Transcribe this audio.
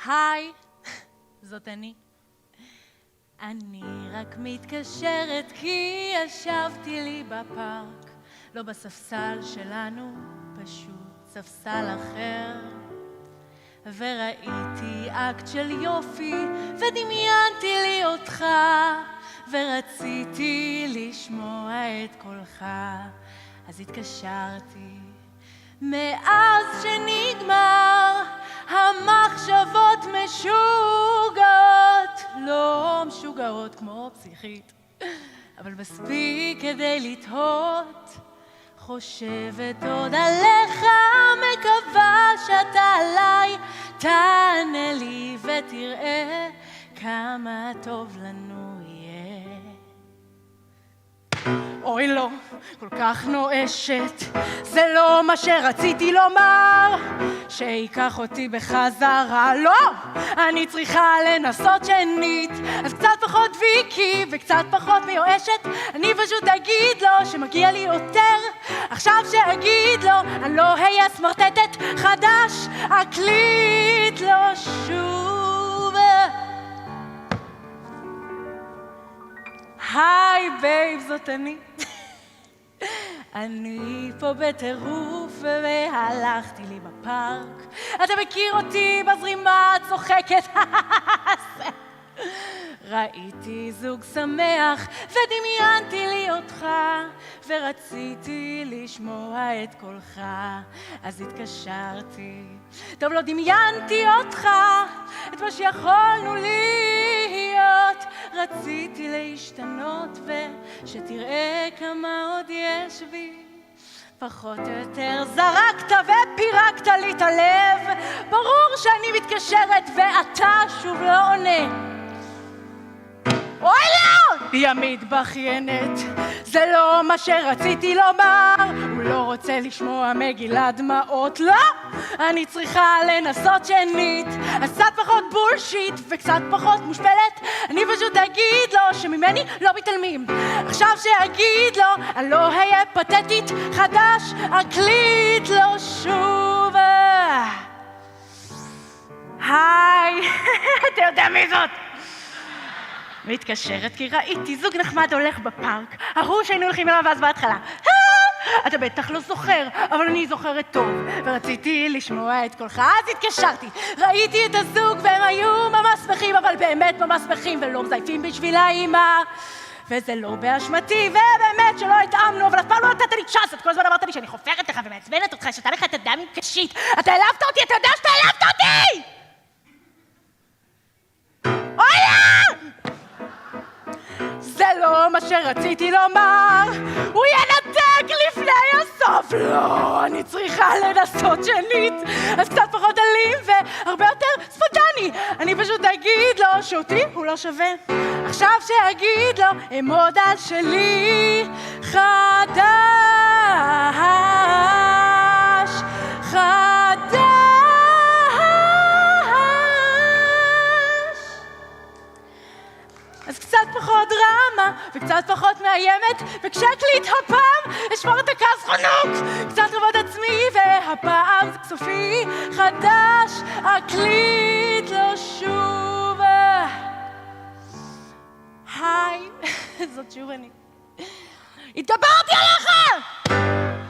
היי, זאת אני רק מתקשרת כי ישבתי לי בפארק, לא בספסל שלנו, פשוט ספסל אחר, וראיתי אקט של יופי ודמיינתי לי אותך, ורציתי לשמוע את קולך, אז התקשרתי. מאז שנגמר המחשבות משוגעות, לא משוגעות כמו פסיכית, אבל מספיק כדי לתהות. חושבת עוד עליך, מקווה שאתה עליי תענה לי ותראה כמה טוב לנו יהיה. אוי לא, כל כך נואשת, זה לא מה שרציתי לומר, שיקח אותי בחזרה, לא, אני צריכה לנסות שנית, אז קצת פחות ויקי וקצת פחות מיואשת, אני פשוט אגיד לו שמגיע לי יותר, עכשיו שאגיד לו אני לא אהיה סמרטטת, חדש אקליט לו שוב. היי בייב, זאת אני פה בטירוף והלכתי לי בפארק, אתה מכיר אותי בזרימה צוחקת, ראיתי זוג שמח ודמיינתי לי אותך, ורציתי לשמוע את קולך, אז התקשרתי. טוב, לא דמיינתי אותך, את מה שיכולנו להיות, רציתי להשתנות ושתראה כמה עוד יש בי, פחות או יותר זרקת ופירקת לי את הלב, ברור שאני מתקשרת ואתה שוב לא עונה. אוי לא! היא המתבכיינת, זה לא מה שרציתי לומר, הוא לא רוצה לשמוע מגילת דמעות, לא! אני צריכה לנסות שנית, אז קצת פחות בולשיט וקצת פחות מושפלת, אני פשוט אגיד לו שממני לא מתעלמים, עכשיו שאגיד לו אני לא אהיה פתטית, חדש אקליט לו שוב. היי, אתה יודע מי זאת? מתקשרת כי ראיתי זוג נחמד הולך בפארק, ההוא שהיינו הולכים אליו אז בהתחלה. אתה בטח לא זוכר, אבל אני זוכרת טוב, ורציתי לשמוע את קולך, אז התקשרתי. ראיתי את הזוג והם היו ממש שמחים, אבל באמת ממש שמחים, ולא מזייפים בשביל האמא, וזה לא באשמתי, ובאמת שלא התאמנו, אבל אף פעם לא נתת לי צ'אנס, את כל הזמן אמרת לי שאני חופרת לך ומעצבנת אותך, שאתה לך את הדם עם קשית, אתה העלבת אותי, אתה יודע שאתה העלבת אותי! אוי לא! זה לא מה שרציתי לומר, הוא ינתק לפני הסוף, לא, אני צריכה לנסות שנית, אז קצת פחות אלים והרבה יותר ספונטני, אני פשוט אגיד לו שאותי הוא לא שווה, עכשיו שאגיד לו אמוד על שלי, חדש, חדש. אז קצת פחות דרמה, וקצת פחות מאיימת, וכשאקליט הפעם, אשמור את הכעס חנוק, קצת כבוד עצמי, והפעם זה סופי, חדש, אקליט לו שוב. היי, זאת שוב אני. התגברתי עליך!